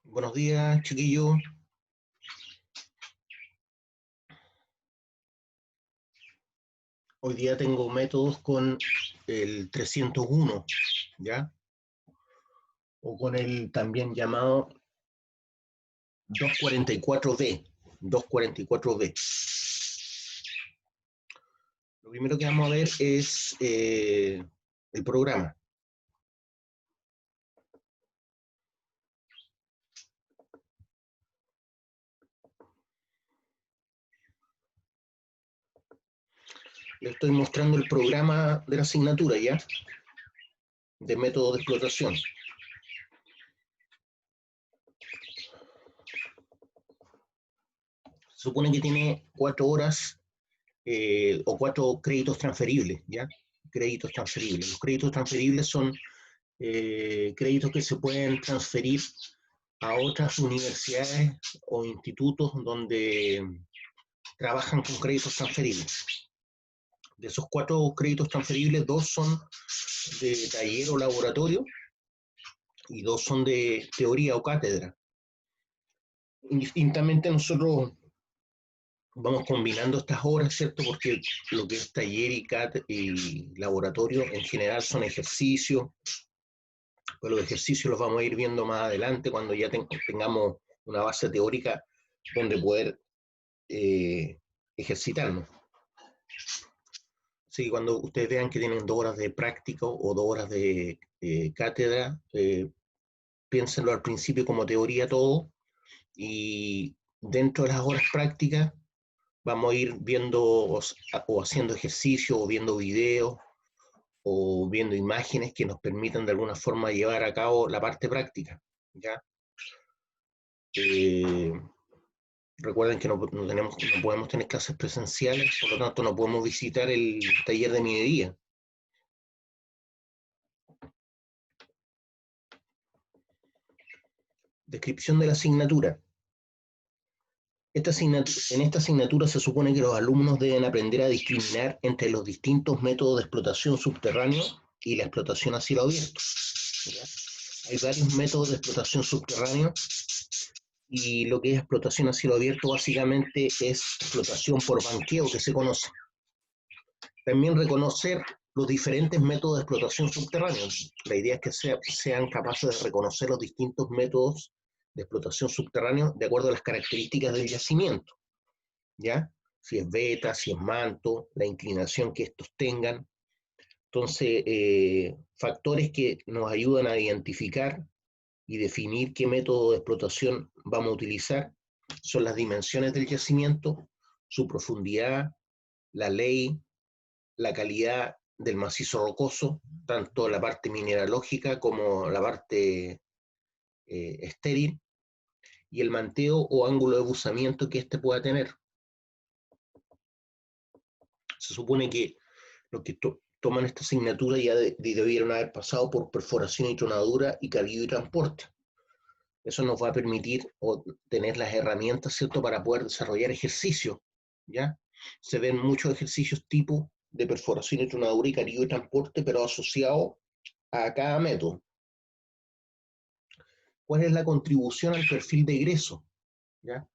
Buenos días, chiquillos. Hoy día tengo métodos con el 301, ¿ya? O con el también llamado 244B. 244B. Lo primero que vamos a ver es el programa. Le estoy mostrando el programa de la asignatura, ¿ya? De método de explotación. Se supone que tiene 4 horas o 4 créditos transferibles, ¿ya? Créditos transferibles. Los créditos transferibles son créditos que se pueden transferir a otras universidades o institutos donde trabajan con créditos transferibles. De esos 4 créditos transferibles, 2 son de taller o laboratorio y 2 son de teoría o cátedra. Indistintamente nosotros vamos combinando estas horas, ¿cierto? Porque lo que es taller y laboratorio en general son ejercicios, pero los ejercicios los vamos a ir viendo más adelante cuando ya tengamos una base teórica donde poder ejercitarnos. Así que cuando ustedes vean que tienen 2 horas de práctica o 2 horas de cátedra, piénsenlo al principio como teoría todo, y dentro de las horas prácticas vamos a ir viendo o haciendo ejercicio o viendo videos o viendo imágenes que nos permitan de alguna forma llevar a cabo la parte práctica, ¿ya? Recuerden que no podemos tener clases presenciales, por lo tanto no podemos visitar el taller de minería. Descripción de la asignatura. En esta asignatura se supone que los alumnos deben aprender a discriminar entre los distintos métodos de explotación subterráneo y la explotación a cielo abierto. ¿Ya? Hay varios métodos de explotación subterráneo y lo que es explotación a cielo abierto básicamente es explotación por banqueo, que se conoce. También reconocer los diferentes métodos de explotación subterránea. La idea es que sean capaces de reconocer los distintos métodos de explotación subterránea de acuerdo a las características del yacimiento, ¿ya? Si es beta, si es manto, la inclinación que estos tengan. Entonces, factores que nos ayudan a identificar y definir qué método de explotación vamos a utilizar son las dimensiones del yacimiento, su profundidad, la ley, la calidad del macizo rocoso, tanto la parte mineralógica como la parte estéril, y el manteo o ángulo de buzamiento que éste pueda tener. Se supone que los que toman esta asignatura ya debieron haber pasado por perforación y tronadura y cabido y transporte. Eso nos va a permitir tener las herramientas, ¿cierto?, para poder desarrollar ejercicios, ¿ya? Se ven muchos ejercicios tipo de perforación y tronadura y cabido y transporte, pero asociados a cada método. ¿Cuál es la contribución al perfil de egreso, ¿ya?,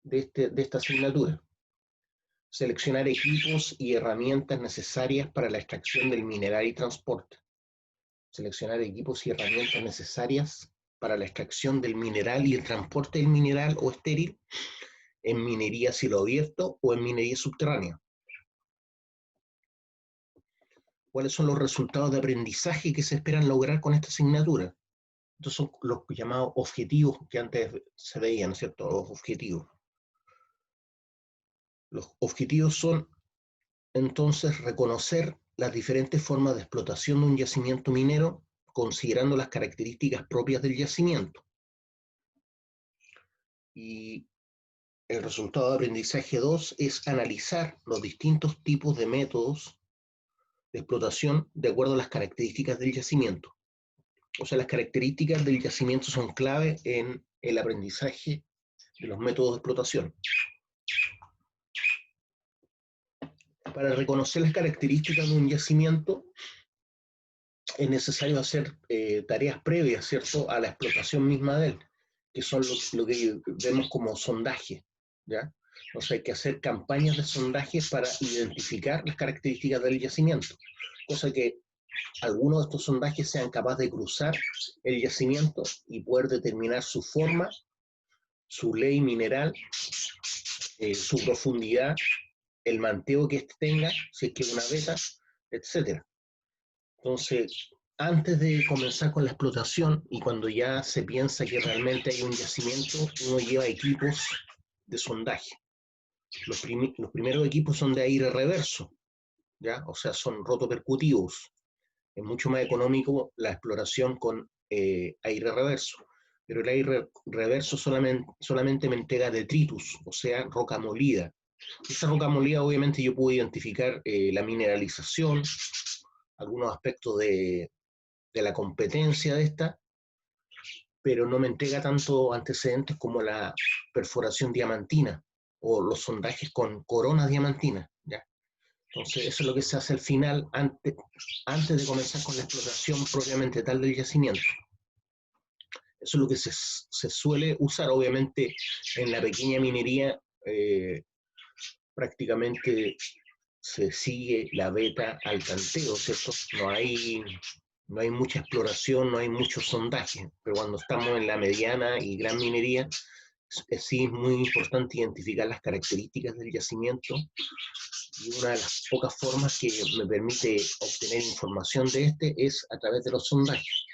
de esta asignatura? Seleccionar equipos y herramientas necesarias para la extracción del mineral y transporte. Seleccionar equipos y herramientas necesarias para la extracción del mineral y el transporte del mineral o estéril en minería a cielo abierto o en minería subterránea. ¿Cuáles son los resultados de aprendizaje que se esperan lograr con esta asignatura? Estos son los llamados objetivos que antes se veían, ¿cierto? Los objetivos. Los objetivos son, entonces, reconocer las diferentes formas de explotación de un yacimiento minero, considerando las características propias del yacimiento. Y el resultado de aprendizaje 2 es analizar los distintos tipos de métodos de explotación de acuerdo a las características del yacimiento. O sea, las características del yacimiento son clave en el aprendizaje de los métodos de explotación. Para reconocer las características de un yacimiento es necesario hacer tareas previas, ¿cierto?, a la explotación misma de él. que son lo que vemos como sondaje, ¿ya? Entonces hay que hacer campañas de sondaje para identificar las características del yacimiento, cosa que algunos de estos sondajes sean capaces de cruzar el yacimiento y poder determinar su forma, su ley mineral, su profundidad, el manteo que éste tenga, si es que es una beta, etcétera. Entonces, antes de comenzar con la explotación y cuando ya se piensa que realmente hay un yacimiento, uno lleva equipos de sondaje. Los primeros equipos son de aire reverso, ¿ya? O sea, son rotopercutivos. Es mucho más económico la exploración con aire reverso, pero el aire reverso solamente me entrega detritus, o sea, roca molida. Esa roca molida obviamente yo puedo identificar la mineralización, algunos aspectos de la competencia de esta, pero no me entrega tanto antecedentes como la perforación diamantina o los sondajes con coronas diamantinas, ¿ya? Entonces, eso es lo que se hace al final, antes de comenzar con la explotación propiamente tal del yacimiento. Eso es lo que se suele usar, obviamente, en la pequeña minería, prácticamente se sigue la beta al tanteo, ¿cierto? No hay mucha exploración, no hay mucho sondaje, pero cuando estamos en la mediana y gran minería, sí es muy importante identificar las características del yacimiento y una de las pocas formas que me permite obtener información de este es a través de los sondajes.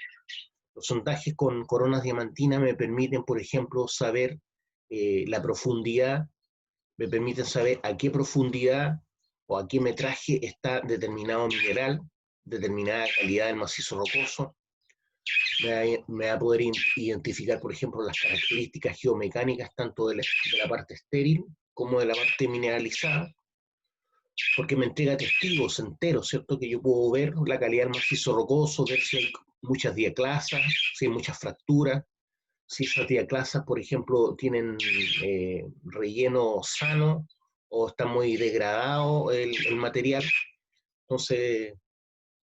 Los sondajes con coronas diamantinas me permiten, por ejemplo, saber la profundidad, me permiten saber a qué profundidad o a qué metraje está determinado mineral, determinada calidad del macizo rocoso. Me va a poder identificar, por ejemplo, las características geomecánicas tanto de la parte estéril como de la parte mineralizada, porque me entrega testigos enteros, ¿cierto? Que yo puedo ver la calidad del macizo rocoso, ver si hay muchas diaclasas, si hay muchas fracturas, si esas diaclasas, por ejemplo, tienen relleno sano o está muy degradado el material. Entonces,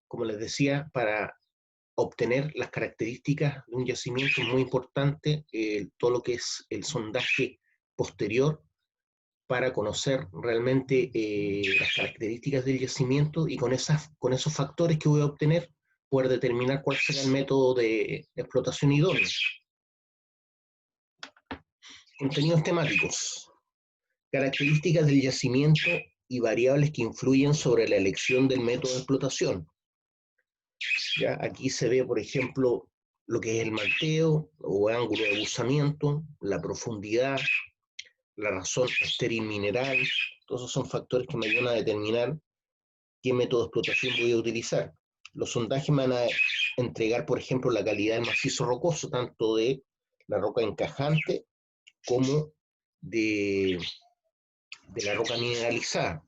como les decía, para obtener las características de un yacimiento es muy importante todo lo que es el sondaje posterior para conocer realmente las características del yacimiento y con esos factores que voy a obtener poder determinar cuál será el método de explotación idóneo. Contenidos temáticos. Características del yacimiento y variables que influyen sobre la elección del método de explotación. ¿Ya? Aquí se ve, por ejemplo, lo que es el manteo o ángulo de abusamiento, la profundidad, la razón estéril mineral. Todos esos son factores que me ayudan a determinar qué método de explotación voy a utilizar. Los sondajes me van a entregar, por ejemplo, la calidad del macizo rocoso, tanto de la roca encajante como de la roca mineralizada.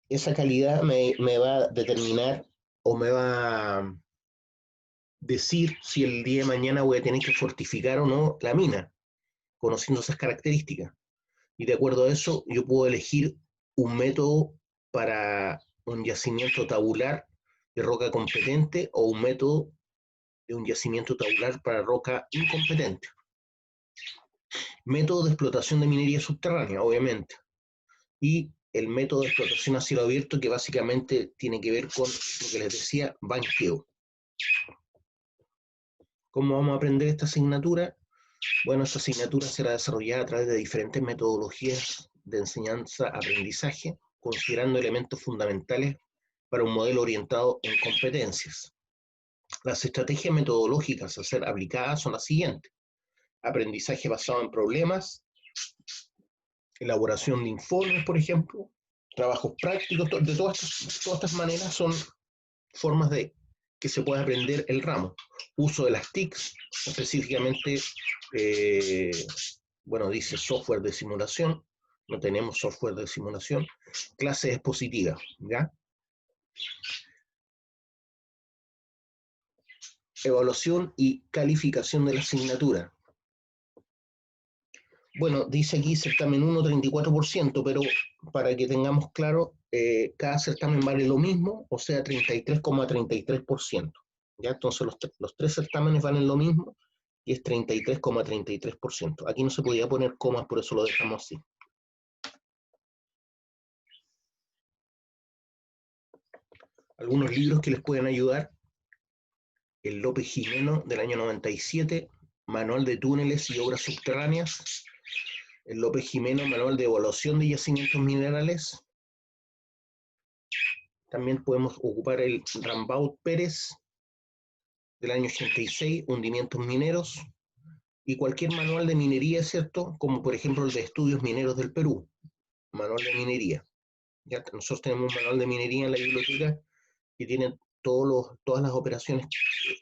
Esa calidad me va a determinar o me va a decir si el día de mañana voy a tener que fortificar o no la mina, conociendo esas características. Y de acuerdo a eso, yo puedo elegir un método para un yacimiento tabular de roca competente o un método de un yacimiento tabular para roca incompetente. Método de explotación de minería subterránea, obviamente. Y el método de explotación a cielo abierto, que básicamente tiene que ver con lo que les decía, banqueo. ¿Cómo vamos a aprender esta asignatura? Bueno, esta asignatura será desarrollada a través de diferentes metodologías de enseñanza-aprendizaje, considerando elementos fundamentales para un modelo orientado en competencias. Las estrategias metodológicas a ser aplicadas son las siguientes: aprendizaje basado en problemas, elaboración de informes, por ejemplo, trabajos prácticos, de todas estas maneras son formas de que se pueda aprender el ramo. Uso de las TICs, específicamente, bueno, dice software de simulación, no tenemos software de simulación, clases expositivas, ¿ya? Evaluación y calificación de la asignatura. Bueno, dice aquí certamen 1, 34%, pero para que tengamos claro, cada certamen vale lo mismo, o sea, 33,33%. ¿Ya? Entonces los tres certámenes valen lo mismo y es 33,33%. Aquí no se podía poner comas, por eso lo dejamos así. Algunos libros que les pueden ayudar: el López Jimeno del año 97, Manual de túneles y obras subterráneas. El López Jimeno, Manual de evaluación de yacimientos minerales. También podemos ocupar el Rambaud Pérez del año 86, hundimientos mineros, y cualquier manual de minería, ¿cierto? Como por ejemplo el de estudios mineros del Perú, manual de minería. Ya nosotros tenemos un manual de minería en la biblioteca que tiene todas las operaciones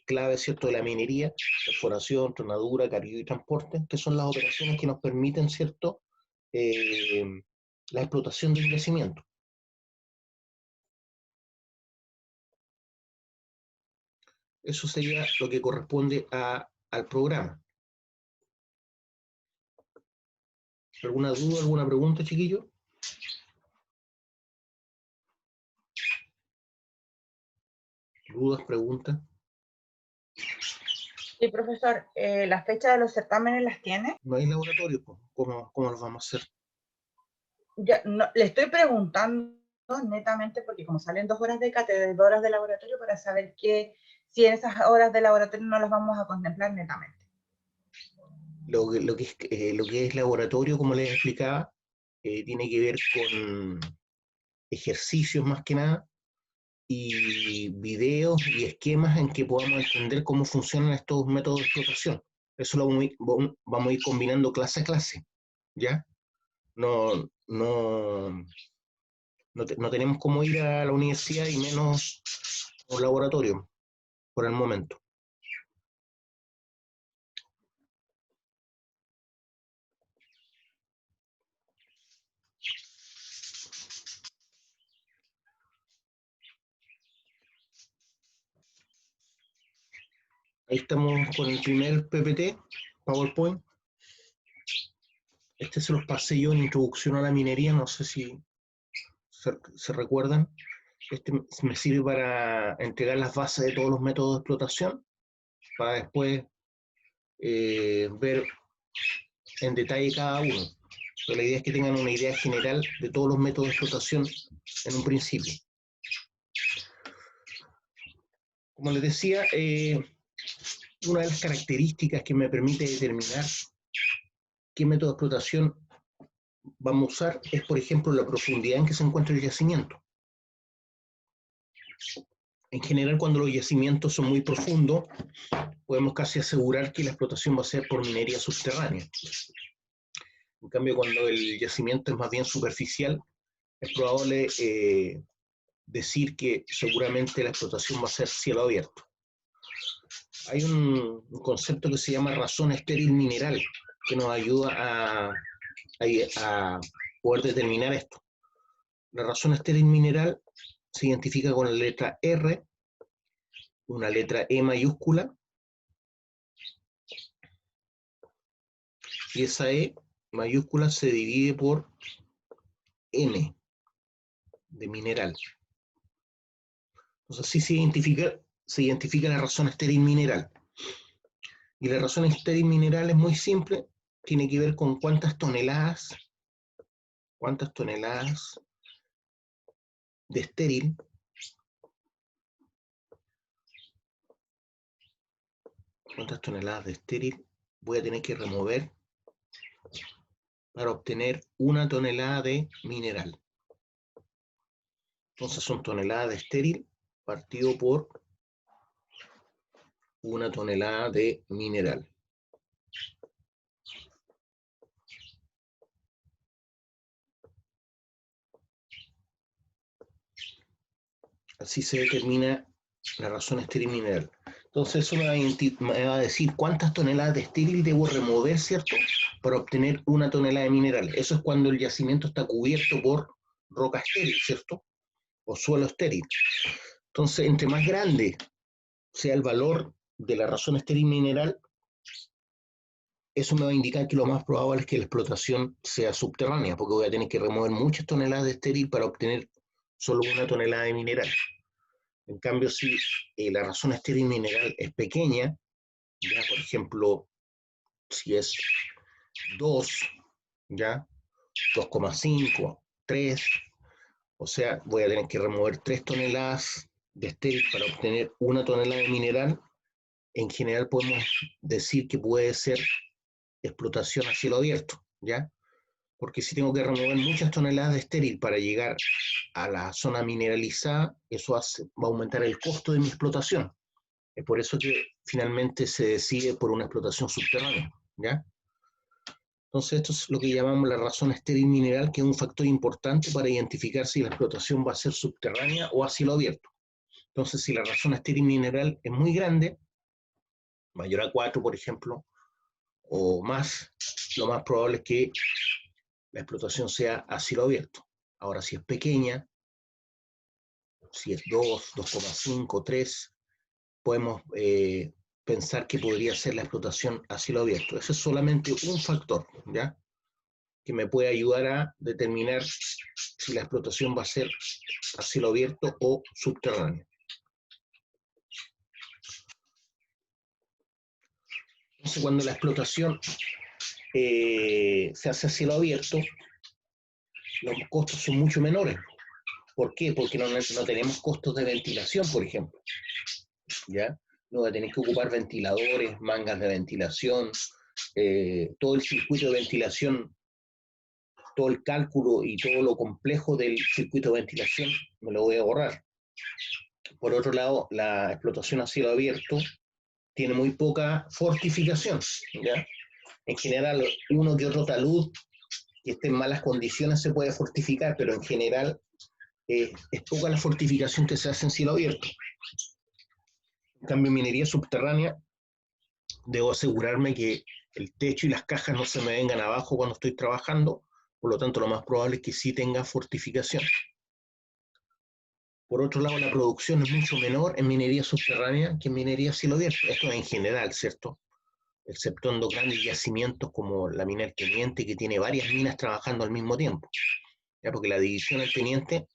claves, ¿cierto?, de la minería: perforación, tronadura, carguillo y transporte, que son las operaciones que nos permiten, ¿cierto?, la explotación del yacimiento. Eso sería lo que corresponde al programa. ¿Alguna duda, alguna pregunta, chiquillos? ¿Dudas, preguntas? Sí, profesor, ¿la fecha de los certámenes las tiene? No hay laboratorio, pues. ¿Cómo los vamos a hacer? Ya, no, le estoy preguntando netamente porque como salen 2 horas de cátedra y 2 horas de laboratorio, para saber si en esas horas de laboratorio no las vamos a contemplar netamente. Lo que es laboratorio, como les explicaba, tiene que ver con ejercicios más que nada, y videos y esquemas en que podamos entender cómo funcionan estos métodos de explotación. Eso lo vamos a ir combinando clase a clase, ¿ya? No, no, no tenemos cómo ir a la universidad y menos a un laboratorio por el momento. Ahí estamos con el primer PPT, PowerPoint. Este se los pasé yo en Introducción a la Minería, no sé si se recuerdan. Este me sirve para entregar las bases de todos los métodos de explotación, para después ver en detalle cada uno. Pero la idea es que tengan una idea general de todos los métodos de explotación en un principio. Como les decía, una de las características que me permite determinar qué método de explotación vamos a usar es, por ejemplo, la profundidad en que se encuentra el yacimiento. En general, cuando los yacimientos son muy profundos, podemos casi asegurar que la explotación va a ser por minería subterránea. En cambio, cuando el yacimiento es más bien superficial, es probable decir que seguramente la explotación va a ser cielo abierto. Hay un concepto que se llama razón estéril mineral, que nos ayuda a poder determinar esto. La razón estéril mineral se identifica con la letra R, una letra E mayúscula, y esa E mayúscula se divide por N de mineral. Entonces así se identifica la razón estéril mineral. Y la razón estéril mineral es muy simple, tiene que ver con cuántas toneladas de estéril voy a tener que remover para obtener 1 tonelada de mineral. Entonces son toneladas de estéril partido por 1 tonelada de mineral. Así se determina la razón estéril mineral. Entonces eso me va a decir cuántas toneladas de estéril debo remover, ¿cierto?, para obtener 1 tonelada de mineral. Eso es cuando el yacimiento está cubierto por roca estéril, ¿cierto?, o suelo estéril. Entonces, entre más grande sea el valor de la razón estéril mineral, eso me va a indicar que lo más probable es que la explotación sea subterránea, porque voy a tener que remover muchas toneladas de estéril para obtener solo 1 tonelada de mineral. En cambio, si la razón estéril mineral es pequeña, ¿ya? Por ejemplo, si es 2, ¿ya? 2,5, 3, o sea, voy a tener que remover 3 toneladas de estéril para obtener 1 tonelada de mineral. En general podemos decir que puede ser explotación a cielo abierto, ¿ya? Porque si tengo que remover muchas toneladas de estéril para llegar a la zona mineralizada, eso va a aumentar el costo de mi explotación. Es por eso que finalmente se decide por una explotación subterránea, ¿ya? Entonces esto es lo que llamamos la razón estéril mineral, que es un factor importante para identificar si la explotación va a ser subterránea o a cielo abierto. Entonces, si la razón estéril mineral es muy grande, mayor a 4, por ejemplo, o más, lo más probable es que la explotación sea a cielo abierto. Ahora, si es pequeña, si es 2, 2,5, 3, podemos pensar que podría ser la explotación a cielo abierto. Ese es solamente un factor, ¿ya? Que me puede ayudar a determinar si la explotación va a ser a cielo abierto o subterráneo. Entonces, cuando la explotación se hace a cielo abierto, los costos son mucho menores. ¿Por qué? Porque no tenemos costos de ventilación, por ejemplo, ¿ya? No va a tener que ocupar ventiladores, mangas de ventilación, todo el circuito de ventilación, todo el cálculo y todo lo complejo del circuito de ventilación me lo voy a ahorrar. Por otro lado, la explotación a cielo abierto tiene muy poca fortificación, ¿ya? En general, uno que otro talud que esté en malas condiciones se puede fortificar, pero en general es poca la fortificación que se hace en cielo abierto. En cambio, en minería subterránea, debo asegurarme que el techo y las cajas no se me vengan abajo cuando estoy trabajando, por lo tanto, lo más probable es que sí tenga fortificación. Por otro lado, la producción es mucho menor en minería subterránea que en minería a cielo abierto. Esto en general, ¿cierto? Exceptuando grandes yacimientos como la mina El Teniente, que tiene varias minas trabajando al mismo tiempo. ¿Ya? Porque la división El Teniente,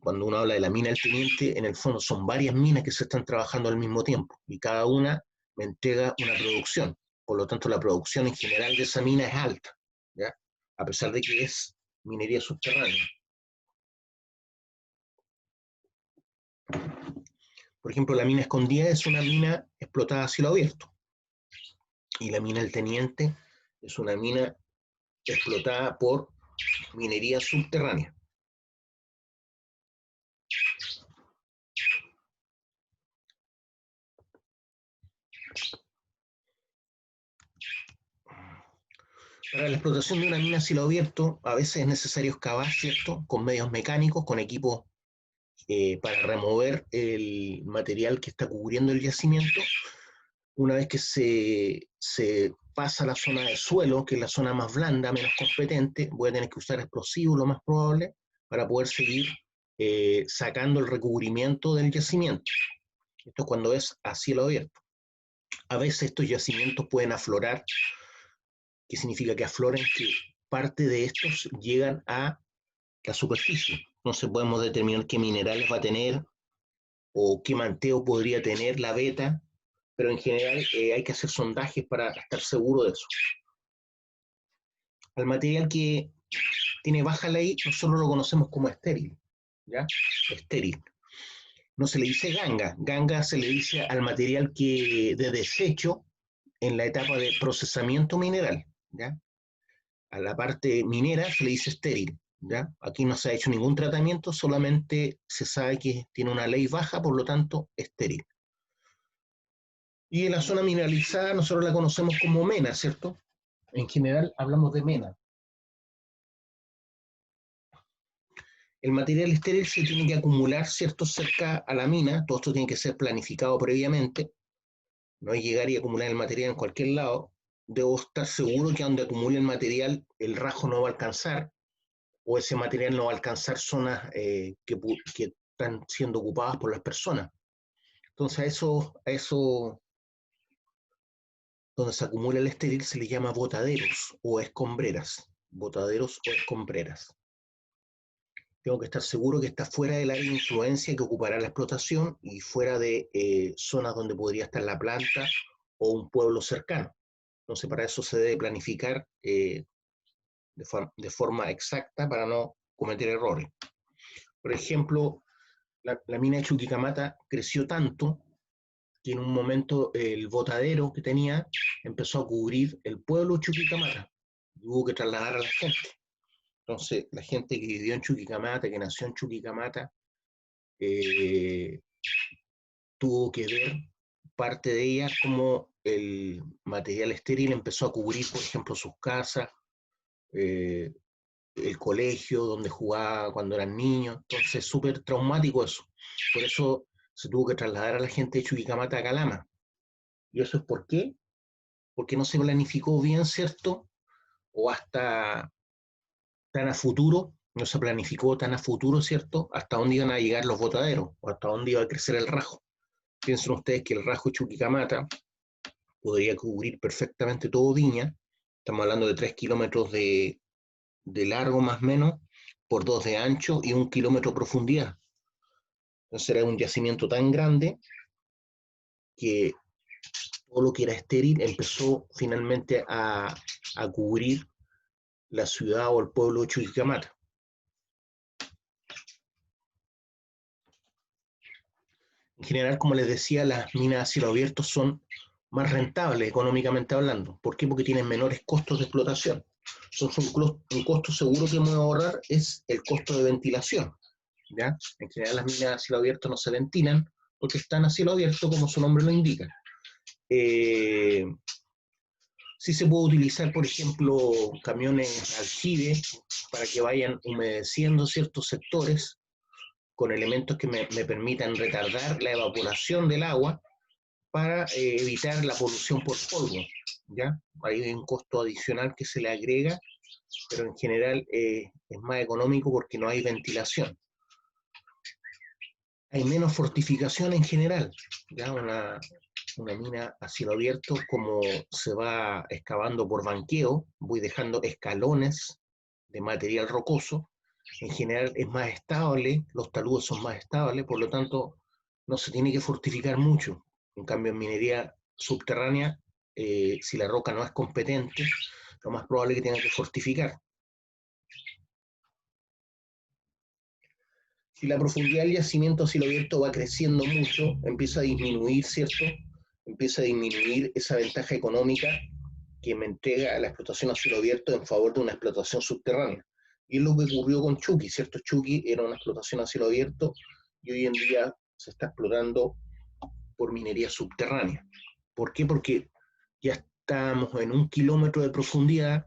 cuando uno habla de la mina El Teniente, en el fondo son varias minas que se están trabajando al mismo tiempo y cada una me entrega una producción. Por lo tanto, la producción en general de esa mina es alta, ¿ya? A pesar de que es minería subterránea. Por ejemplo, la mina Escondida es una mina explotada a cielo abierto y la mina El Teniente es una mina explotada por minería subterránea. Para la explotación de una mina a cielo abierto, a veces es necesario excavar, ¿cierto? Con medios mecánicos, con equipos para remover el material que está cubriendo el yacimiento. Una vez que se pasa a la zona de suelo, que es la zona más blanda, menos competente, voy a tener que usar explosivos, lo más probable, para poder seguir sacando el recubrimiento del yacimiento. Esto es cuando es a cielo abierto. A veces estos yacimientos pueden aflorar, que significa que afloren, que parte de estos llegan a la superficie. Entonces podemos determinar qué minerales va a tener o qué manteo podría tener la veta, pero en general hay que hacer sondajes para estar seguro de eso. Al material que tiene baja ley, nosotros lo conocemos como estéril, ¿ya? Estéril. No se le dice ganga, ganga se le dice al material que de desecho en la etapa de procesamiento mineral, ¿ya? A la parte minera se le dice estéril, ¿ya? Aquí no se ha hecho ningún tratamiento, solamente se sabe que tiene una ley baja, por lo tanto, estéril. Y en la zona mineralizada nosotros la conocemos como mena, ¿cierto? En general hablamos de mena. El material estéril se tiene que acumular, ¿cierto?, cerca a la mina. Todo esto tiene que ser planificado previamente. No hay llegar y acumular el material en cualquier lado. Debo estar seguro que donde acumule el material, el rajo no va a alcanzar, o ese material no va a alcanzar zonas que están siendo ocupadas por las personas. Entonces a eso donde se acumula el estéril se le llama botaderos o escombreras. Botaderos o escombreras. Tengo que estar seguro que está fuera del área de influencia que ocupará la explotación y fuera de zonas donde podría estar la planta o un pueblo cercano. Entonces, para eso se debe planificar de forma exacta para no cometer errores. Por ejemplo, la mina de Chuquicamata creció tanto que en un momento el botadero que tenía empezó a cubrir el pueblo de Chuquicamata y hubo que trasladar a la gente. Entonces, la gente que vivió en Chuquicamata, que nació en Chuquicamata, tuvo que ver parte de ella como el material estéril empezó a cubrir, por ejemplo, sus casas, el colegio donde jugaba cuando eran niños. Entonces, súper traumático eso. Por eso se tuvo que trasladar a la gente de Chuquicamata a Calama. ¿Y eso es por qué? Porque no se planificó bien, ¿cierto? O hasta tan a futuro, no se planificó tan a futuro, ¿cierto? Hasta dónde iban a llegar los botaderos, o hasta dónde iba a crecer el rajo. Piensen ustedes que el rajo de Chuquicamata podría cubrir perfectamente todo Viña. Estamos hablando de 3 kilómetros de largo más o menos, por 2 de ancho y 1 kilómetro de profundidad. Entonces era un yacimiento tan grande que todo lo que era estéril empezó finalmente a cubrir la ciudad o el pueblo de Chuquicamata. En general, como les decía, las minas a cielo abierto son más rentables económicamente hablando. ¿Por qué? Porque tienen menores costos de explotación. Entonces, un costo seguro que vamos a ahorrar es el costo de ventilación. ¿Ya? En general, las minas a cielo abierto no se ventilan porque están a cielo abierto, como su nombre lo indica. Sí se puede utilizar, por ejemplo, camiones aljibe para que vayan humedeciendo ciertos sectores con elementos que me permitan retardar la evaporación del agua para evitar la polución por polvo. ¿Ya? Hay un costo adicional que se le agrega, pero en general es más económico porque no hay ventilación. Hay menos fortificación en general. ¿Ya? Una mina a cielo abierto, como se va excavando por banqueo, voy dejando escalones de material rocoso, en general es más estable, los taludes son más estables, por lo tanto no se tiene que fortificar mucho. En cambio, en minería subterránea, si la roca no es competente, lo más probable es que tenga que fortificar. Si la profundidad del yacimiento a cielo abierto va creciendo mucho, empieza a disminuir, ¿cierto? Empieza a disminuir esa ventaja económica que me entrega la explotación a cielo abierto en favor de una explotación subterránea. Y es lo que ocurrió con Chuqui, ¿cierto? Chuqui era una explotación a cielo abierto y hoy en día se está explotando por minería subterránea. ¿Por qué? Porque ya estamos en 1 kilómetro de profundidad,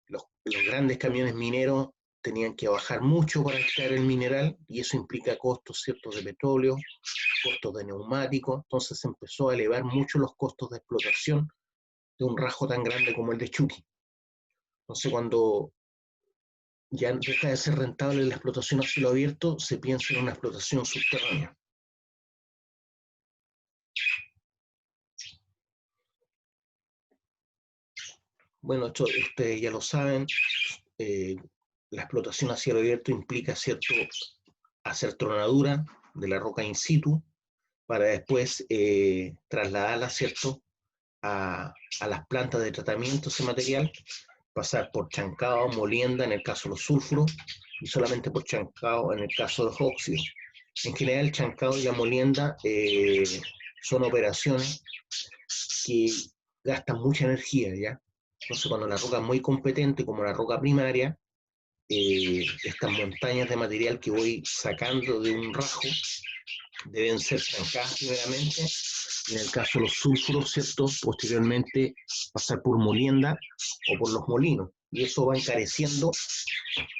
los grandes camiones mineros tenían que bajar mucho para extraer el mineral y eso implica costos ciertos de petróleo, costos de neumáticos, entonces se empezó a elevar mucho los costos de explotación de un rajo tan grande como el de Chuqui. Entonces cuando ya deja de ser rentable la explotación a cielo abierto, se piensa en una explotación subterránea. Bueno, esto ustedes ya lo saben, la explotación a cielo abierto implica cierto hacer tronadura de la roca in situ para después trasladarla, ¿cierto?, a las plantas de tratamiento de ese material, pasar por chancado, molienda en el caso de los sulfuros y solamente por chancado en el caso de los óxidos. En general, el chancado y la molienda son operaciones que gastan mucha energía, ¿ya? Entonces, cuando la roca es muy competente, como la roca primaria, estas montañas de material que voy sacando de un rajo deben ser trancadas primeramente, en el caso de los sulfuros, ¿cierto? Posteriormente pasar por molienda o por los molinos, y eso va encareciendo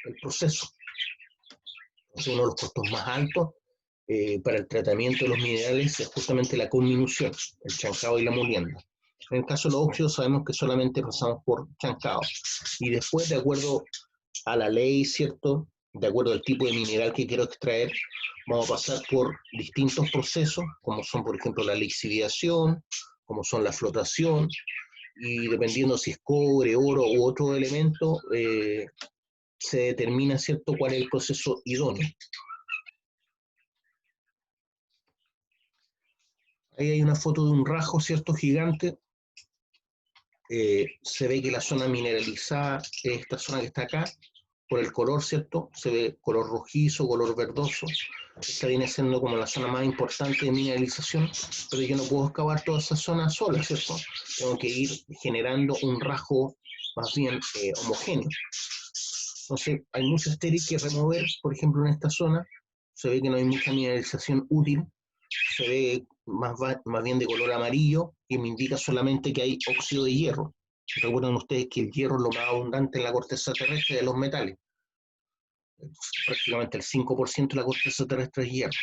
el proceso. Entonces, uno de los costos más altos para el tratamiento de los minerales es justamente la conminución, el chancado y la molienda. En el caso de los óxidos sabemos que solamente pasamos por chancado, y después, de acuerdo a la ley, ¿cierto?, de acuerdo al tipo de mineral que quiero extraer, vamos a pasar por distintos procesos, como son, por ejemplo, la lixiviación, como son la flotación, y dependiendo si es cobre, oro u otro elemento, se determina, ¿cierto?, cuál es el proceso idóneo. Ahí hay una foto de un rajo, ¿cierto? Gigante. Se ve que la zona mineralizada es esta zona que está acá, por el color, ¿cierto? Se ve color rojizo, color verdoso. Esta viene siendo como la zona más importante de mineralización, pero yo no puedo excavar toda esa zona sola, ¿cierto? Tengo que ir generando un rajo más bien homogéneo. Entonces, hay mucho estéril que remover, por ejemplo, en esta zona. Se ve que no hay mucha mineralización útil, se ve más bien de color amarillo, y me indica solamente que hay óxido de hierro. Recuerden ustedes que el hierro es lo más abundante en la corteza terrestre de los metales. Prácticamente el 5% de la corteza terrestre es hierro,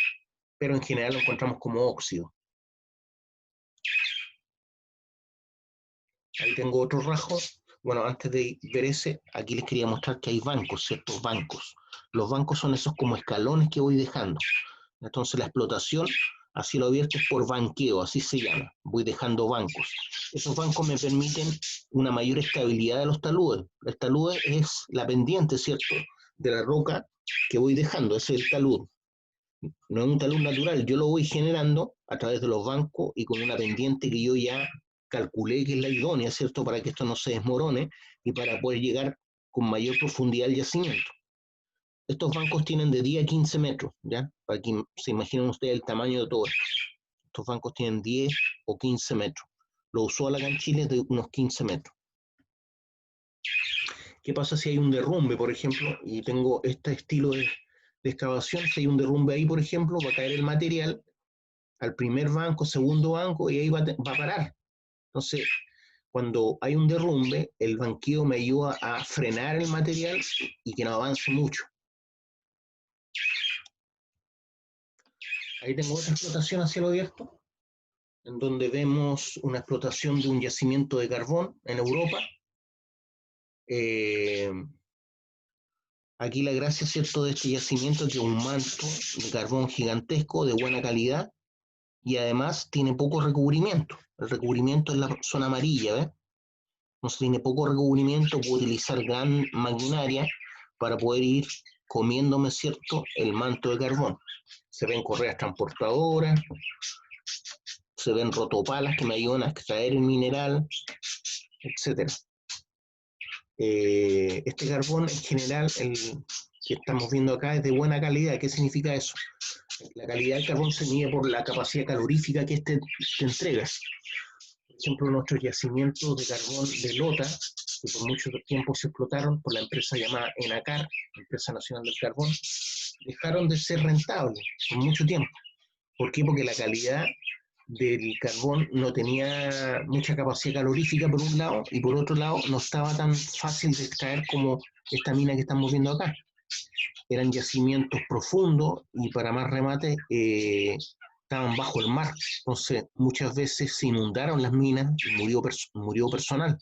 pero en general lo encontramos como óxido. Ahí tengo otro rajo. Bueno, antes de ver ese, aquí les quería mostrar que hay bancos, ciertos bancos. Los bancos son esos como escalones que voy dejando. Entonces la explotación a cielo abierto es por banqueo, así se llama. Voy dejando bancos. Esos bancos me permiten una mayor estabilidad de los taludes. El talude es la pendiente, ¿cierto?, de la roca que voy dejando, ese es el talud. No es un talud natural, yo lo voy generando a través de los bancos y con una pendiente que yo ya calculé que es la idónea, ¿cierto?, para que esto no se desmorone y para poder llegar con mayor profundidad al yacimiento. Estos bancos tienen de 10 a 15 metros, ¿ya? Para que se imaginen ustedes el tamaño de todo esto. Estos bancos tienen 10 o 15 metros. Lo usual acá en Chile es de unos 15 metros. ¿Qué pasa si hay un derrumbe, por ejemplo, y tengo este estilo de excavación? Si hay un derrumbe ahí, por ejemplo, va a caer el material al primer banco, segundo banco, y ahí va a parar. Entonces, cuando hay un derrumbe, el banqueo me ayuda a frenar el material y que no avance mucho. Ahí tengo otra explotación a cielo abierto, en donde vemos una explotación de un yacimiento de carbón en Europa. Aquí la gracia, ¿cierto?, de este yacimiento es que es un manto de carbón gigantesco, de buena calidad, y además tiene poco recubrimiento. El recubrimiento es la zona amarilla, ¿ves? Entonces tiene poco recubrimiento, puedo utilizar gran maquinaria para poder ir comiéndome, ¿cierto?, el manto de carbón. Se ven correas transportadoras, se ven rotopalas que me ayudan a extraer el mineral, etc. Este carbón en general, el que estamos viendo acá, es de buena calidad. ¿Qué significa eso? La calidad del carbón se mide por la capacidad calorífica que este te entrega. Por ejemplo, nuestros yacimientos de carbón de Lota, que por mucho tiempo se explotaron por la empresa llamada Enacar, Empresa Nacional del Carbón, dejaron de ser rentables por mucho tiempo. ¿Por qué? Porque la calidad del carbón no tenía mucha capacidad calorífica por un lado, y por otro lado no estaba tan fácil de extraer como esta mina que estamos viendo acá. Eran yacimientos profundos y, para más remate, estaban bajo el mar. Entonces muchas veces se inundaron las minas y murió personal.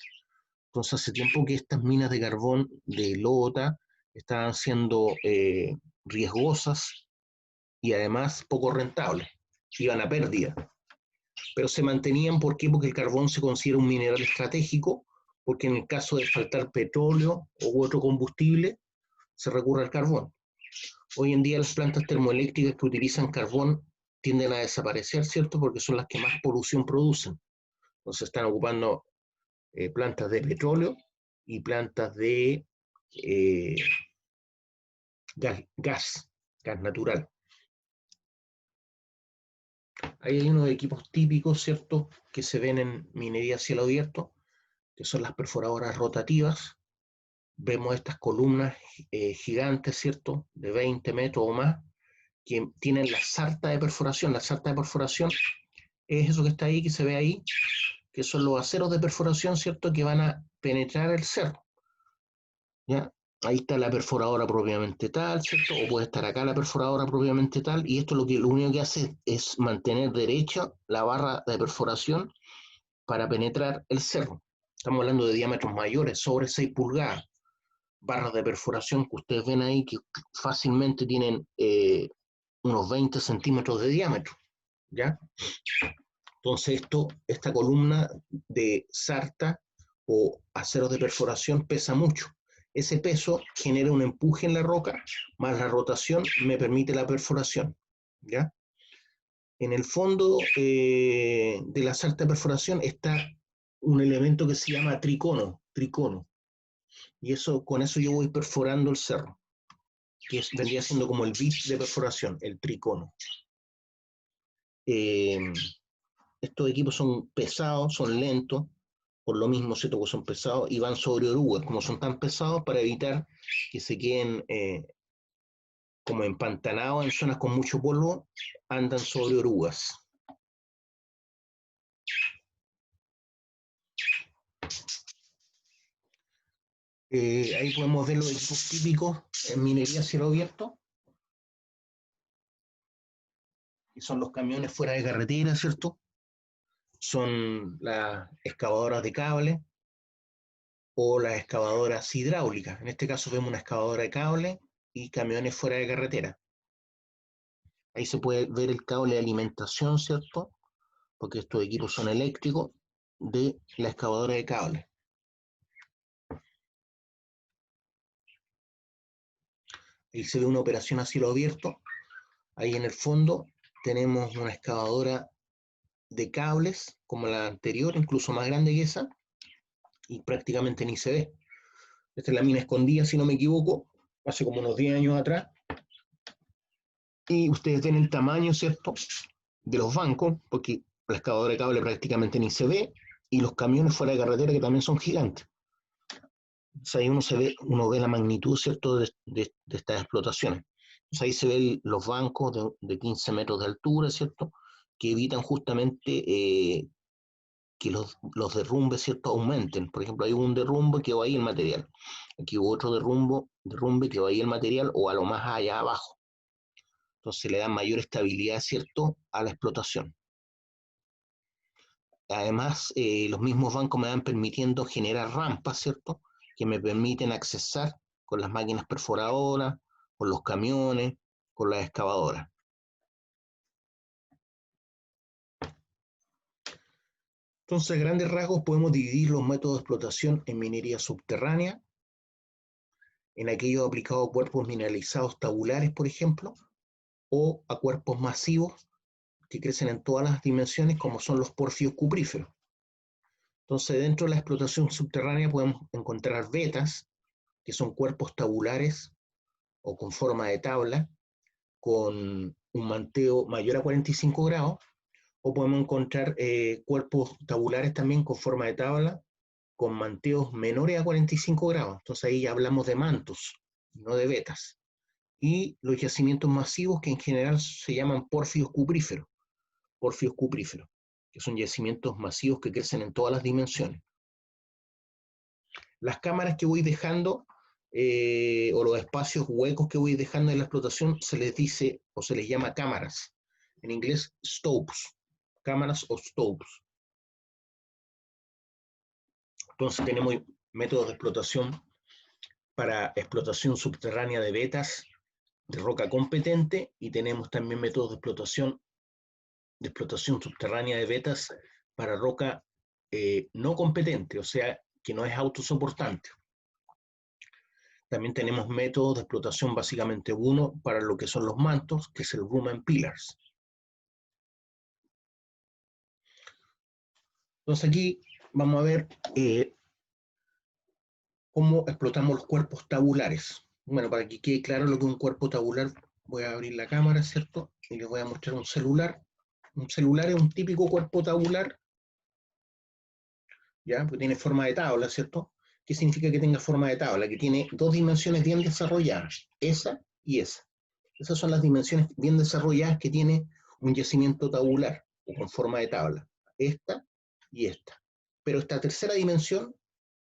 Entonces hace tiempo que estas minas de carbón de Lota estaban siendo riesgosas y además poco rentables, iban a pérdida. Pero se mantenían, ¿por qué? Porque el carbón se considera un mineral estratégico, porque en el caso de faltar petróleo u otro combustible, se recurre al carbón. Hoy en día las plantas termoeléctricas que utilizan carbón tienden a desaparecer, ¿cierto?, porque son las que más polución producen. Entonces están ocupando plantas de petróleo y plantas de gas natural. Ahí hay unos equipos típicos, ¿cierto?, que se ven en minería a cielo abierto, que son las perforadoras rotativas. Vemos estas columnas gigantes, ¿cierto?, de 20 metros o más, que tienen la sarta de perforación. La sarta de perforación es eso que está ahí, que se ve ahí, que son los aceros de perforación, ¿cierto?, que van a penetrar el cerro. ¿Ya? Ahí está la perforadora propiamente tal, ¿cierto? O puede estar acá la perforadora propiamente tal, y esto lo único que hace es mantener derecha la barra de perforación para penetrar el cerro. Estamos hablando de diámetros mayores, sobre 6 pulgadas. Barras de perforación que ustedes ven ahí que fácilmente tienen unos 20 centímetros de diámetro, ¿ya? Entonces esta columna de sarta o aceros de perforación pesa mucho. Ese peso genera un empuje en la roca, más la rotación me permite la perforación, ¿ya? En el fondo de la salta de perforación está un elemento que se llama tricono, y con eso yo voy perforando el cerro, que vendría siendo como el bit de perforación, el tricono. Estos equipos son pesados, son lentos, por lo mismo, ¿cierto? Porque son pesados y van sobre orugas, como son tan pesados, para evitar que se queden como empantanados en zonas con mucho polvo, andan sobre orugas. Ahí podemos ver los equipos típicos en minería a cielo abierto. Y son los camiones fuera de carretera, ¿cierto? Son las excavadoras de cable o las excavadoras hidráulicas. En este caso vemos una excavadora de cable y camiones fuera de carretera. Ahí se puede ver el cable de alimentación, ¿cierto? Porque estos equipos son eléctricos de la excavadora de cable. Ahí se ve una operación a cielo abierto. Ahí en el fondo tenemos una excavadora de cables, como la anterior, incluso más grande que esa, y prácticamente ni se ve. Esta es la mina escondida, si no me equivoco, hace como unos 10 años atrás. Y ustedes ven el tamaño, ¿cierto?, de los bancos, porque la excavadora de cable prácticamente ni se ve, y los camiones fuera de carretera que también son gigantes. Entonces ahí uno ve la magnitud, ¿cierto?, de estas explotaciones. Entonces ahí se ven los bancos de 15 metros de altura, ¿cierto?, que evitan justamente que los derrumbes, ¿cierto?, aumenten. Por ejemplo, hay un derrumbe que va ahí el material. Aquí hubo otro derrumbe que va ahí el material o a lo más allá abajo. Entonces le dan mayor estabilidad, ¿cierto?, a la explotación. Además, los mismos bancos me van permitiendo generar rampas, ¿cierto?, que me permiten accesar con las máquinas perforadoras, con los camiones, con las excavadoras. Entonces, a grandes rasgos podemos dividir los métodos de explotación en minería subterránea, en aquellos aplicados a cuerpos mineralizados tabulares, por ejemplo, o a cuerpos masivos que crecen en todas las dimensiones, como son los porfios cupríferos. Entonces, dentro de la explotación subterránea podemos encontrar vetas, que son cuerpos tabulares o con forma de tabla, con un manteo mayor a 45 grados, o podemos encontrar cuerpos tabulares también con forma de tabla, con manteos menores a 45 grados. Entonces ahí ya hablamos de mantos, no de vetas. Y los yacimientos masivos, que en general se llaman porfios cupríferos, que son yacimientos masivos que crecen en todas las dimensiones. Las cámaras que voy dejando, o los espacios huecos que voy dejando en la explotación, se les dice, o se les llama cámaras. En inglés, stopes. Cámaras o stopes. Entonces tenemos métodos de explotación para explotación subterránea de vetas de roca competente, y tenemos también métodos de explotación subterránea de vetas para roca no competente, o sea, que no es autosoportante. También tenemos métodos de explotación básicamente uno para lo que son los mantos, que es el room and pillars. Entonces aquí vamos a ver cómo explotamos los cuerpos tabulares. Bueno, para que quede claro lo que es un cuerpo tabular, voy a abrir la cámara, ¿cierto? Y les voy a mostrar un celular. Un celular es un típico cuerpo tabular, ¿ya? Porque tiene forma de tabla, ¿cierto? ¿Qué significa que tenga forma de tabla? Que tiene dos dimensiones bien desarrolladas, esa y esa. Esas son las dimensiones bien desarrolladas que tiene un yacimiento tabular o con forma de tabla, esta y esta. Pero esta tercera dimensión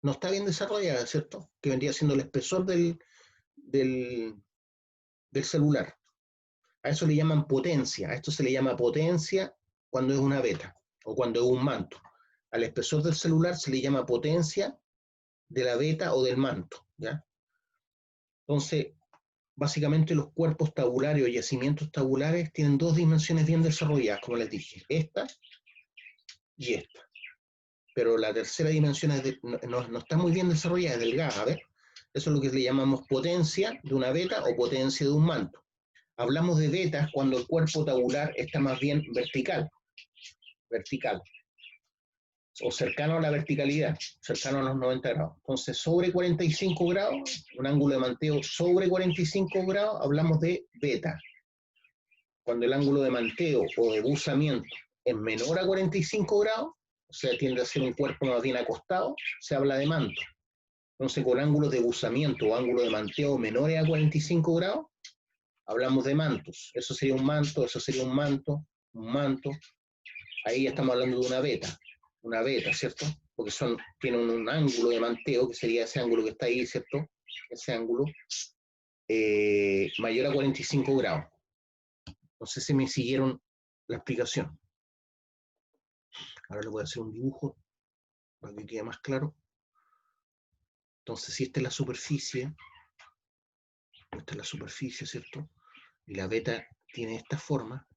no está bien desarrollada, ¿cierto? Que vendría siendo el espesor del celular. A eso le llaman potencia, a esto se le llama potencia cuando es una veta o cuando es un manto. Al espesor del celular se le llama potencia de la veta o del manto, ¿ya? Entonces, básicamente los cuerpos tabulares o yacimientos tabulares tienen dos dimensiones bien desarrolladas, como les dije, esta y esta. Pero la tercera dimensión no está muy bien desarrollada, es delgada, ¿ves? Eso es lo que le llamamos potencia de una veta o potencia de un manto. Hablamos de betas cuando el cuerpo tabular está más bien vertical, o cercano a la verticalidad, cercano a los 90 grados. Entonces, sobre 45 grados, un ángulo de manteo sobre 45 grados, hablamos de beta. Cuando el ángulo de manteo o de buzamiento es menor a 45 grados, o sea, tiende a ser un cuerpo más bien acostado, se habla de manto. Entonces, con ángulos de buzamiento o ángulo de manteo menores a 45 grados, hablamos de mantos. Eso sería un manto, eso sería un manto, un manto. Ahí ya estamos hablando de una beta, ¿cierto? Porque tienen un ángulo de manteo, que sería ese ángulo que está ahí, ¿cierto? Ese ángulo mayor a 45 grados. No sé si me siguieron la explicación. Ahora le voy a hacer un dibujo para que quede más claro. Entonces, si esta es la superficie, ¿cierto? Y la beta tiene esta forma.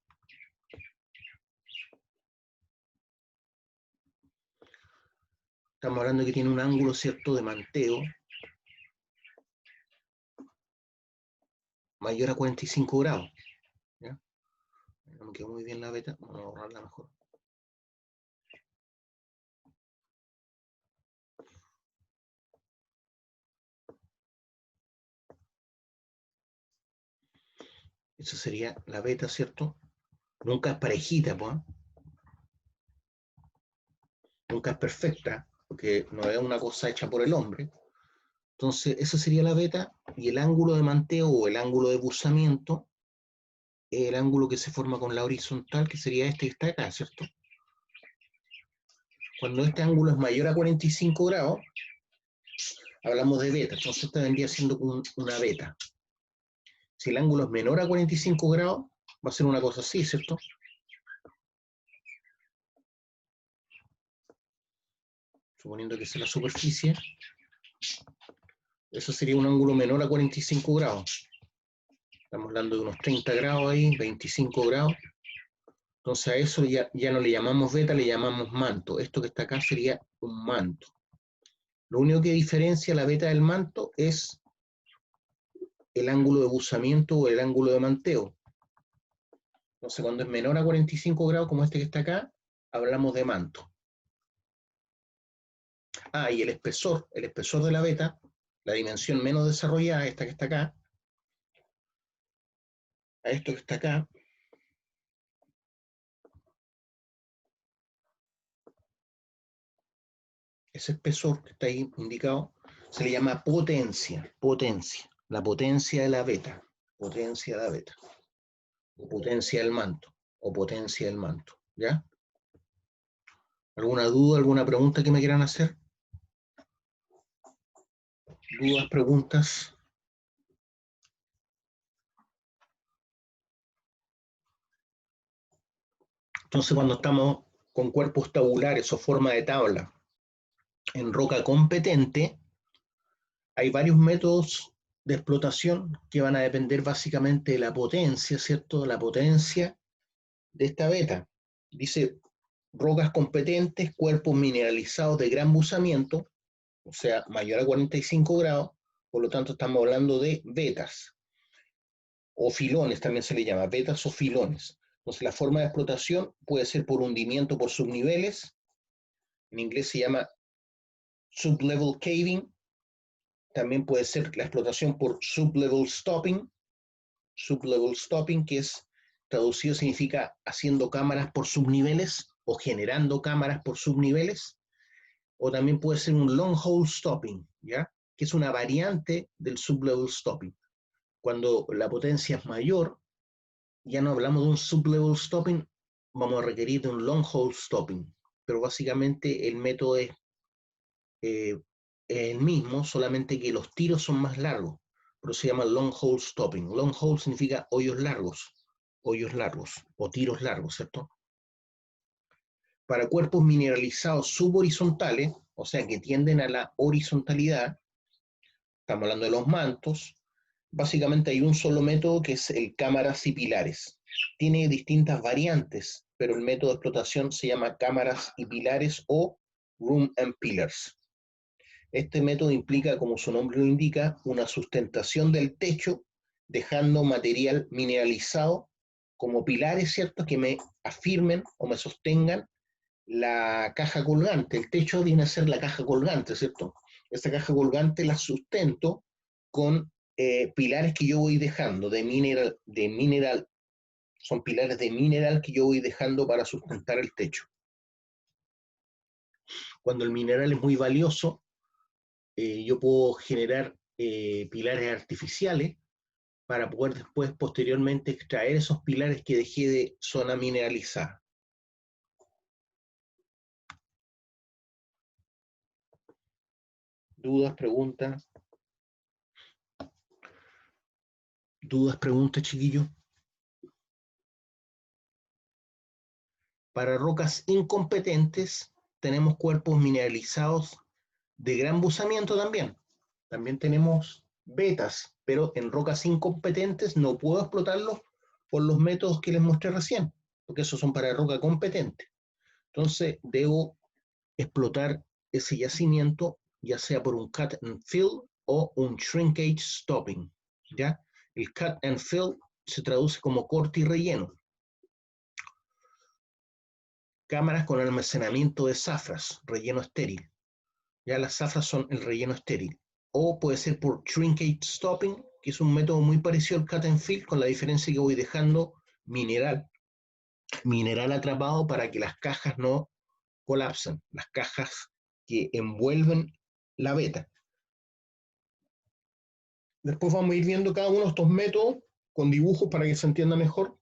Estamos hablando de que tiene un ángulo, ¿cierto?, de manteo mayor a 45 grados. ¿Ya? No me quedó muy bien la beta, vamos a borrarla mejor. Esa sería la beta, ¿cierto? Nunca es parejita, pues. Nunca es perfecta, porque no es una cosa hecha por el hombre. Entonces, esa sería la beta, y el ángulo de manteo o el ángulo de buzamiento es el ángulo que se forma con la horizontal, que sería este que está acá, ¿cierto? Cuando este ángulo es mayor a 45 grados, hablamos de beta, entonces esta vendría siendo una beta. Si el ángulo es menor a 45 grados, va a ser una cosa así, ¿cierto? Suponiendo que sea la superficie, eso sería un ángulo menor a 45 grados. Estamos hablando de unos 30 grados ahí, 25 grados. Entonces a eso ya no le llamamos beta, le llamamos manto. Esto que está acá sería un manto. Lo único que diferencia la beta del manto es el ángulo de buzamiento o el ángulo de manteo. Entonces cuando es menor a 45 grados, como este que está acá, hablamos de manto. Ah, y el espesor de la beta, la dimensión menos desarrollada, esta que está acá, a esto que está acá, ese espesor que está ahí indicado, se le llama potencia, la potencia de la beta, o potencia del manto, ¿ya? ¿Alguna duda, alguna pregunta que me quieran hacer? ¿Dudas, preguntas? Entonces, cuando estamos con cuerpos tabulares o forma de tabla en roca competente, hay varios métodos de explotación que van a depender básicamente de la potencia, ¿cierto? La potencia de esta beta. Dice rocas competentes, cuerpos mineralizados de gran buzamiento, o sea, mayor a 45 grados, por lo tanto estamos hablando de betas, o filones también se le llama, betas o filones. Entonces la forma de explotación puede ser por hundimiento por subniveles, en inglés se llama sublevel caving, también puede ser la explotación por sublevel stopping, que es traducido significa haciendo cámaras por subniveles o generando cámaras por subniveles, o también puede ser un long hole stopping, ¿ya? Que es una variante del sublevel stopping. Cuando la potencia es mayor, ya no hablamos de un sublevel stopping, vamos a requerir de un long hole stopping, pero básicamente el método es el mismo, solamente que los tiros son más largos, pero se llama long hole stopping. Long hole significa hoyos largos o tiros largos, ¿cierto? Para cuerpos mineralizados subhorizontales, o sea, que tienden a la horizontalidad, estamos hablando de los mantos, básicamente hay un solo método que es el cámaras y pilares. Tiene distintas variantes, pero el método de explotación se llama cámaras y pilares o room and pillars. Este método implica, como su nombre lo indica, una sustentación del techo dejando material mineralizado como pilares, ¿cierto?, que me afirmen o me sostengan la caja colgante. El techo viene a ser la caja colgante, ¿cierto? Esa caja colgante la sustento con pilares que yo voy dejando de mineral, son pilares de mineral que yo voy dejando para sustentar el techo. Cuando el mineral es muy valioso, yo puedo generar pilares artificiales para poder después, posteriormente, extraer esos pilares que dejé de zona mineralizada. ¿Dudas, preguntas? ¿Dudas, preguntas, chiquillos? Para rocas incompetentes, tenemos cuerpos mineralizados de gran buzamiento también. También tenemos vetas, pero en rocas incompetentes no puedo explotarlos por los métodos que les mostré recién, porque esos son para roca competente. Entonces, debo explotar ese yacimiento, ya sea por un cut and fill o un shrinkage stopping, ¿ya? El cut and fill se traduce como corte y relleno. Cámaras con almacenamiento de zafras, relleno estéril. Ya las zafras son el relleno estéril. O puede ser por shrinkage stopping, que es un método muy parecido al cut and fill, con la diferencia que voy dejando mineral atrapado para que las cajas no colapsen, las cajas que envuelven la veta. Después vamos a ir viendo cada uno de estos métodos con dibujos para que se entienda mejor,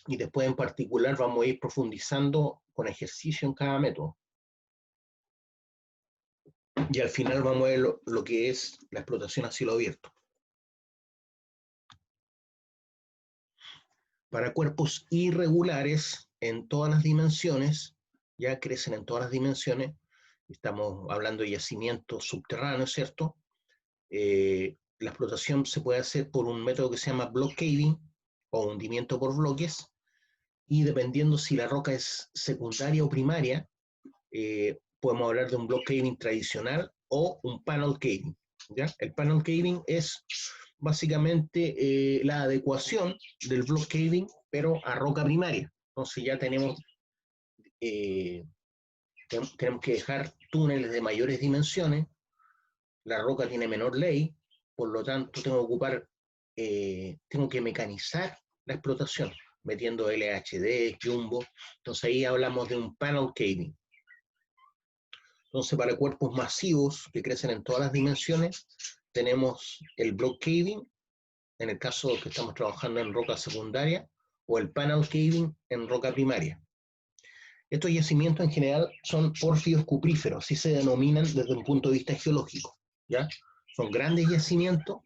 y después en particular vamos a ir profundizando con ejercicio en cada método. Y al final vamos a ver lo que es la explotación a cielo abierto. Para cuerpos irregulares en todas las dimensiones, ya crecen en todas las dimensiones, estamos hablando de yacimientos subterráneos, ¿cierto? La explotación se puede hacer por un método que se llama block caving o hundimiento por bloques, y dependiendo si la roca es secundaria o primaria, podemos hablar de un block caving tradicional o un panel caving, ¿ya? El panel caving es básicamente la adecuación del block caving, pero a roca primaria. Entonces ya tenemos que dejar túneles de mayores dimensiones, la roca tiene menor ley, por lo tanto tengo que mecanizar la explotación, metiendo LHD, jumbo. Entonces ahí hablamos de un panel caving. Entonces, para cuerpos masivos que crecen en todas las dimensiones, tenemos el block caving, en el caso que estamos trabajando en roca secundaria, o el panel caving en roca primaria. Estos yacimientos en general son pórfidos cupríferos, así se denominan desde un punto de vista geológico, ¿ya? Son grandes yacimientos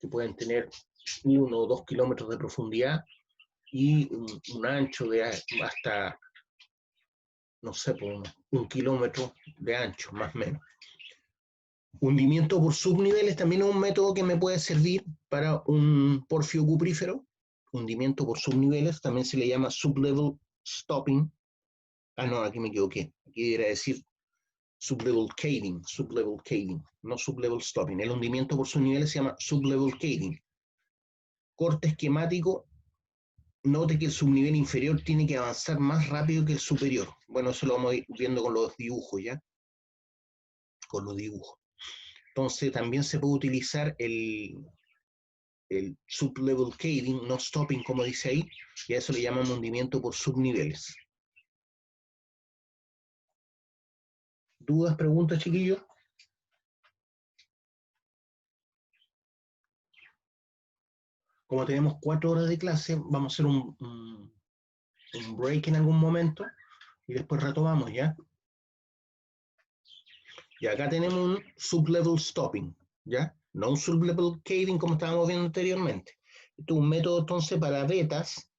que pueden tener 1 o 2 kilómetros de profundidad y un ancho de hasta, no sé, por 1 kilómetro de ancho, más o menos. Hundimiento por subniveles también es un método que me puede servir para un pórfido cuprífero. Hundimiento por subniveles también se le llama sublevel stopping. Ah, no, aquí me equivoqué. Aquí debería decir sublevel caving, no sublevel stopping. El hundimiento por subniveles se llama sublevel caving. Corte esquemático. Note que el subnivel inferior tiene que avanzar más rápido que el superior. Bueno, eso lo vamos a ir viendo con los dibujos, ¿ya? Con los dibujos. Entonces también se puede utilizar el sublevel caving, no stopping como dice ahí, y a eso le llaman hundimiento por subniveles. ¿Dudas, preguntas, chiquillos? Como tenemos 4 horas de clase, vamos a hacer un break en algún momento y después retomamos, ¿ya? Y acá tenemos un sublevel stopping, ¿ya? No un sublevel caving como estábamos viendo anteriormente. Esto es un método entonces para vetas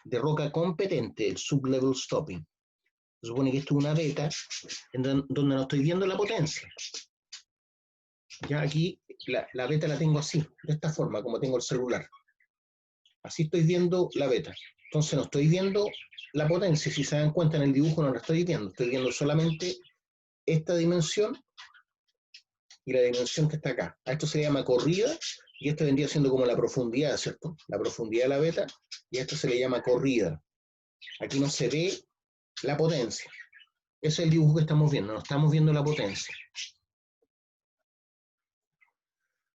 de roca competente, el sublevel stopping. Se supone que esto es una veta en donde no estoy viendo la potencia. Ya aquí la veta la tengo así, de esta forma, como tengo el celular. Así estoy viendo la veta. Entonces no estoy viendo la potencia, si se dan cuenta en el dibujo no la estoy viendo solamente esta dimensión y la dimensión que está acá. A esto se le llama corrida y este vendría siendo como la profundidad, ¿cierto? La profundidad de la veta, y a esto se le llama corrida. Aquí no se ve la potencia. Ese es el dibujo que estamos viendo, no estamos viendo la potencia.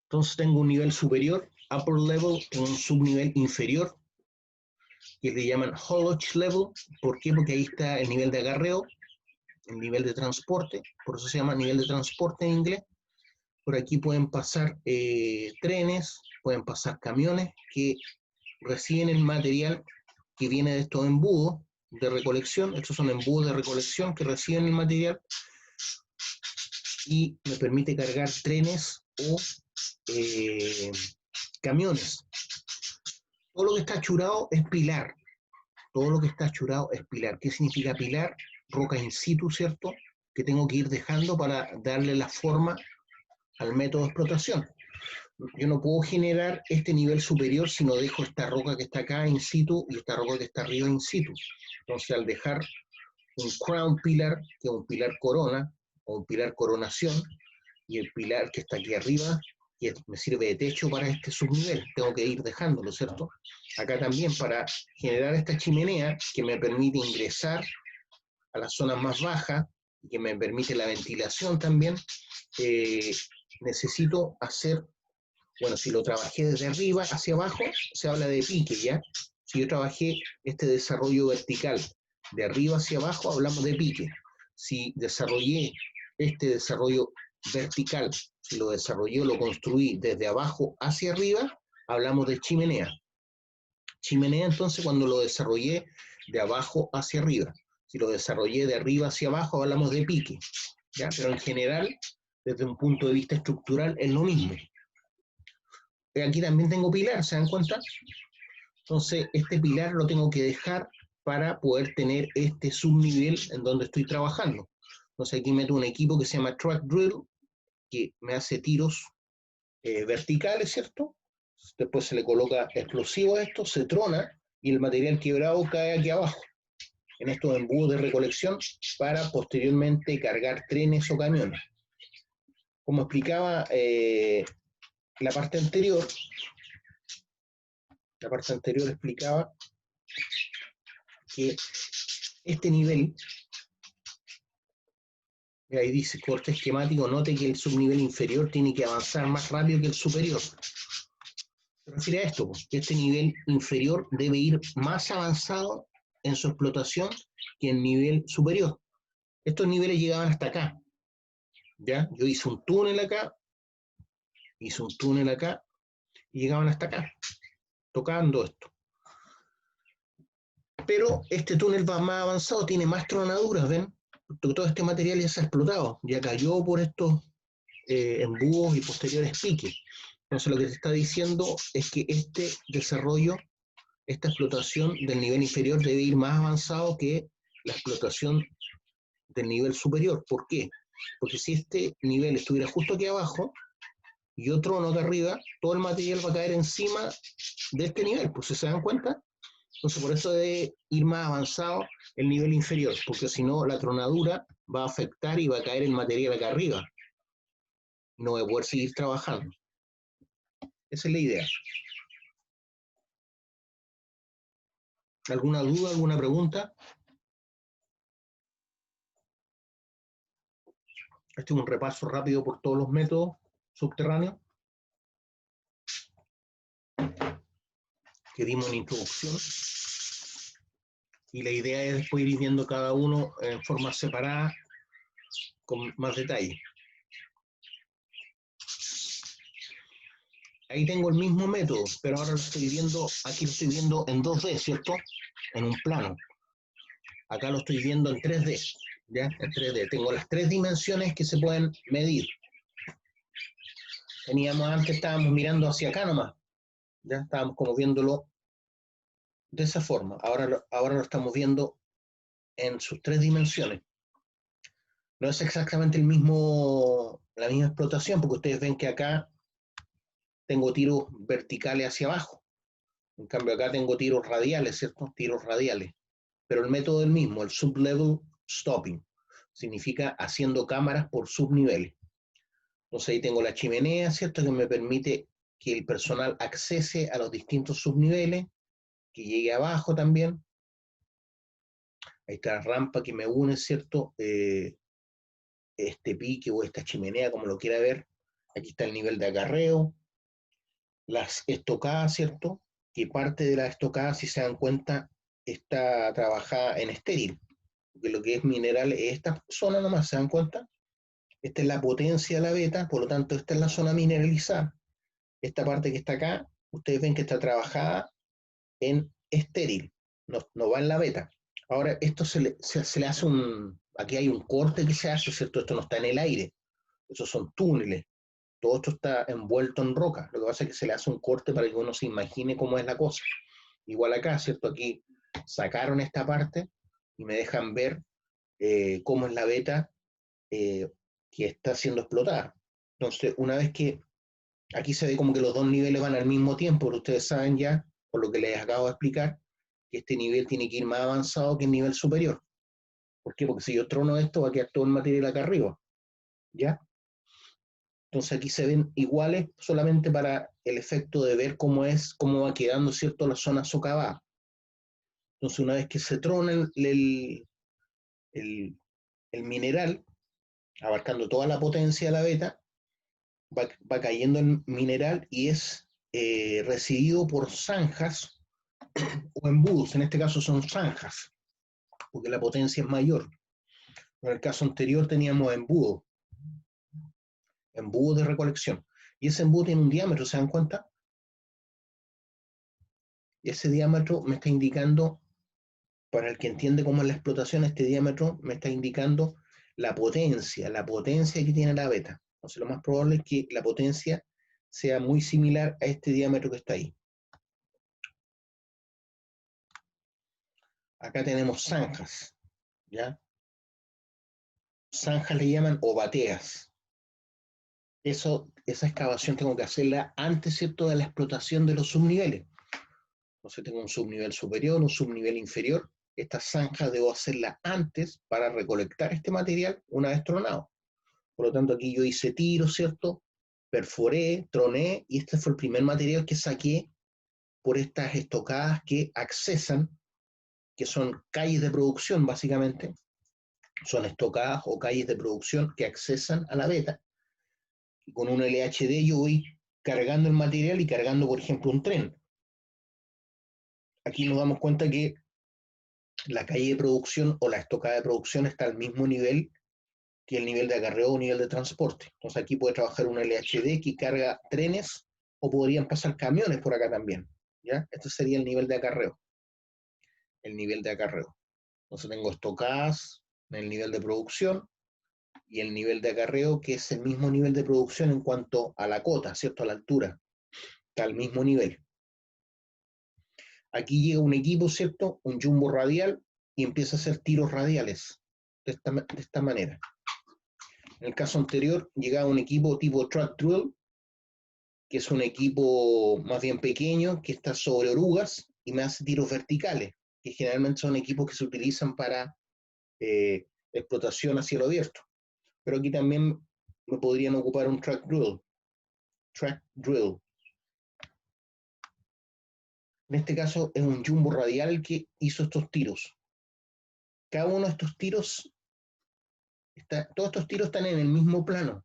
Entonces tengo un nivel superior, upper level, tengo un subnivel inferior, que le llaman haulage level. ¿Por qué? Porque ahí está el nivel de acarreo, el nivel de transporte, por eso se llama nivel de transporte en inglés. Por aquí pueden pasar trenes, pueden pasar camiones que reciben el material que viene de estos embudos de recolección. Estos son embudos de recolección que reciben el material y me permite cargar trenes o camiones. Todo lo que está achurado es pilar. Todo lo que está achurado es pilar. ¿Qué significa pilar? Roca in situ, ¿cierto? Que tengo que ir dejando para darle la forma al método de explotación. Yo no puedo generar este nivel superior si no dejo esta roca que está acá in situ y esta roca que está arriba in situ. Entonces, al dejar un crown pillar, que es un pilar corona, o un pilar coronación, y el pilar que está aquí arriba, que me sirve de techo para este subnivel, tengo que ir dejándolo, ¿cierto? Acá también para generar esta chimenea que me permite ingresar a las zonas más bajas y que me permite la ventilación también, necesito hacer, bueno, si lo trabajé desde arriba hacia abajo, se habla de pique, ¿ya? Si yo trabajé este desarrollo vertical de arriba hacia abajo, hablamos de pique. Si desarrollé este desarrollo vertical, si lo desarrollé o lo construí desde abajo hacia arriba, hablamos de chimenea. Chimenea, entonces, cuando lo desarrollé de abajo hacia arriba. Si lo desarrollé de arriba hacia abajo, hablamos de pique, ¿ya? Pero en general, desde un punto de vista estructural, es lo mismo. Aquí también tengo pilar, ¿se dan cuenta? Entonces, este pilar lo tengo que dejar para poder tener este subnivel en donde estoy trabajando. Entonces, aquí meto un equipo que se llama Track Drill, que me hace tiros verticales, ¿cierto? Después se le coloca explosivo a esto, se trona y el material quebrado cae aquí abajo, en estos embudos de recolección, para posteriormente cargar trenes o camiones. Como explicaba la parte anterior explicaba que este nivel, ahí dice corte esquemático, note que el subnivel inferior tiene que avanzar más rápido que el superior. Se refiere a esto, que este nivel inferior debe ir más avanzado en su explotación que el nivel superior. Estos niveles llegaban hasta acá, ¿ya? Yo hice un túnel acá y llegaban hasta acá, tocando esto. Pero este túnel va más avanzado, tiene más tronaduras, ¿ven? Todo este material ya se ha explotado, ya cayó por estos embudos y posteriores piques. Entonces lo que se está diciendo es que este desarrollo, esta explotación del nivel inferior debe ir más avanzado que la explotación del nivel superior. ¿Por qué? Porque si este nivel estuviera justo aquí abajo y yo trono acá arriba, todo el material va a caer encima de este nivel, pues ¿se dan cuenta? Entonces por eso debe ir más avanzado el nivel inferior, porque si no la tronadura va a afectar y va a caer el material acá arriba. No voy a poder seguir trabajando. Esa es la idea. ¿Alguna duda, alguna pregunta? Este es un repaso rápido por todos los métodos subterráneos que dimos en introducción. Y la idea es después ir viendo cada uno en forma separada con más detalle. Ahí tengo el mismo método, pero ahora lo estoy viendo, aquí lo estoy viendo en 2D, ¿cierto? En un plano. Acá lo estoy viendo en 3D, ¿ya? En 3D. Tengo las 3 dimensiones que se pueden medir. Antes estábamos mirando hacia acá nomás, ya estábamos como viéndolo de esa forma. Ahora lo estamos viendo en sus 3 dimensiones. No es exactamente la misma explotación, porque ustedes ven que acá tengo tiros verticales hacia abajo. En cambio acá tengo tiros radiales, ¿cierto? Tiros radiales. Pero el método es el mismo, el sublevel stopping. Significa haciendo cámaras por subniveles. Entonces ahí tengo la chimenea, ¿cierto? Que me permite que el personal accese a los distintos subniveles, que llegue abajo también. Ahí está la rampa que me une, ¿cierto? Este pique o esta chimenea, como lo quiera ver. Aquí está el nivel de acarreo. Las estocadas, ¿cierto? Que parte de las estocadas, si se dan cuenta, está trabajada en estéril. Porque lo que es mineral es esta zona nomás, ¿se dan cuenta? Esta es la potencia de la beta, por lo tanto, esta es la zona mineralizada. Esta parte que está acá, ustedes ven que está trabajada en estéril, no va en la beta. Ahora, esto se le hace aquí hay un corte que se hace, ¿cierto? Esto no está en el aire, estos son túneles, todo esto está envuelto en roca, lo que pasa es que se le hace un corte para que uno se imagine cómo es la cosa. Igual acá, ¿cierto? Aquí sacaron esta parte y me dejan ver cómo es la beta que está siendo explotada. Entonces, una vez que aquí se ve como que los dos niveles van al mismo tiempo, pero ustedes saben ya, por lo que les acabo de explicar, que este nivel tiene que ir más avanzado que el nivel superior. ¿Por qué? Porque si yo trono esto, va a quedar todo el material acá arriba. ¿Ya? Entonces aquí se ven iguales solamente para el efecto de ver cómo va quedando, ¿cierto?, la zona socavada. Entonces una vez que se trona el mineral, abarcando toda la potencia de la beta, va cayendo el mineral y es recibido por zanjas o embudos. En este caso son zanjas, porque la potencia es mayor. En el caso anterior teníamos embudo de recolección. Y ese embudo tiene un diámetro, ¿se dan cuenta? Y ese diámetro me está indicando, para el que entiende cómo es la explotación, este diámetro me está indicando la potencia que tiene la beta. Entonces lo más probable es que la potencia sea muy similar a este diámetro que está ahí. Acá tenemos zanjas, ¿ya? Zanjas le llaman o bateas. Esa excavación tengo que hacerla antes, ¿cierto?, de la explotación de los subniveles. Entonces tengo un subnivel superior, un subnivel inferior. Estas zanjas debo hacerlas antes para recolectar este material una vez tronado. Por lo tanto, aquí yo hice tiro, ¿cierto? Perforé, troné, y este fue el primer material que saqué por estas estocadas que accesan, que son calles de producción, básicamente. Son estocadas o calles de producción que accesan a la beta. Y con un LHD yo voy cargando el material y cargando, por ejemplo, un tren. Aquí nos damos cuenta que la calle de producción o la estocada de producción está al mismo nivel que el nivel de acarreo o nivel de transporte. Entonces aquí puede trabajar un LHD que carga trenes o podrían pasar camiones por acá también. ¿Ya? Este sería el nivel de acarreo. El nivel de acarreo. Entonces tengo estocadas en el nivel de producción y el nivel de acarreo, que es el mismo nivel de producción en cuanto a la cota, ¿cierto? A la altura. Está al mismo nivel. Aquí llega un equipo, ¿cierto? Un jumbo radial y empieza a hacer tiros radiales de esta manera. En el caso anterior llegaba un equipo tipo track drill, que es un equipo más bien pequeño, que está sobre orugas y me hace tiros verticales, que generalmente son equipos que se utilizan para explotación a cielo abierto. Pero aquí también me podrían ocupar un track drill. Track drill. En este caso es un jumbo radial que hizo estos tiros. Cada uno de estos tiros, todos estos tiros están en el mismo plano.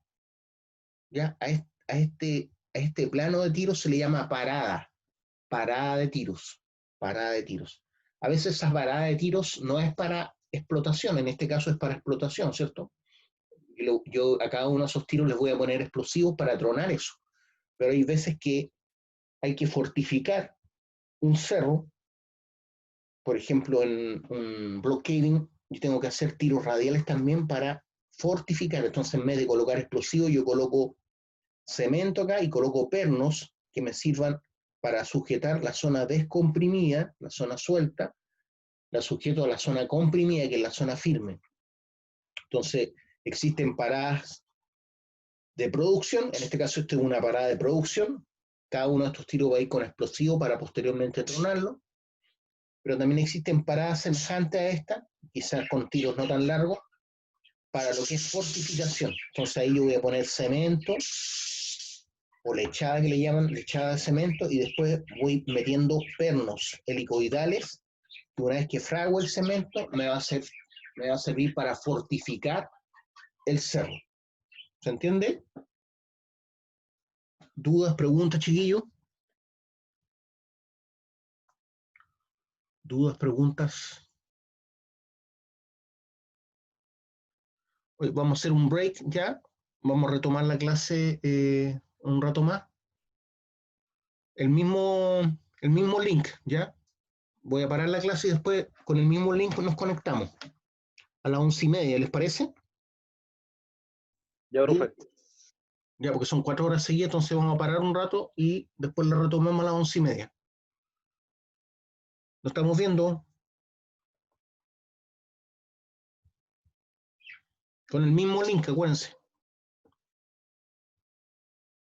¿Ya? A este plano de tiros se le llama parada de tiros. A veces esa parada de tiros no es para explotación, en este caso es para explotación, ¿cierto? Yo a cada uno de esos tiros les voy a poner explosivos para tronar eso. Pero hay veces que hay que fortificar un cerro, por ejemplo, en un block caving, yo tengo que hacer tiros radiales también para fortificar. Entonces, en vez de colocar explosivos, yo coloco cemento acá y coloco pernos que me sirvan para sujetar la zona descomprimida, la zona suelta, la sujeto a la zona comprimida, que es la zona firme. Entonces, existen paradas de producción, en este caso esto es una parada de producción, cada uno de estos tiros va a ir con explosivo para posteriormente tronarlo, pero también existen paradas semejantes a esta, quizás con tiros no tan largos, para lo que es fortificación. Entonces ahí yo voy a poner cemento o lechada que le llaman, lechada de cemento, y después voy metiendo pernos helicoidales, que una vez que frago el cemento me va a servir para fortificar el cerro. ¿Se entiende? ¿Dudas, preguntas, chiquillos? ¿Dudas, preguntas? Hoy vamos a hacer un break ya. Vamos a retomar la clase un rato más. El mismo link, ¿ya? Voy a parar la clase y después con el mismo link nos conectamos. A las 11:30, ¿les parece? Ya, profe. Ya, porque son 4 horas seguidas, entonces vamos a parar un rato y después la retomamos a las 11:30. ¿Lo estamos viendo? Con el mismo link, acuérdense.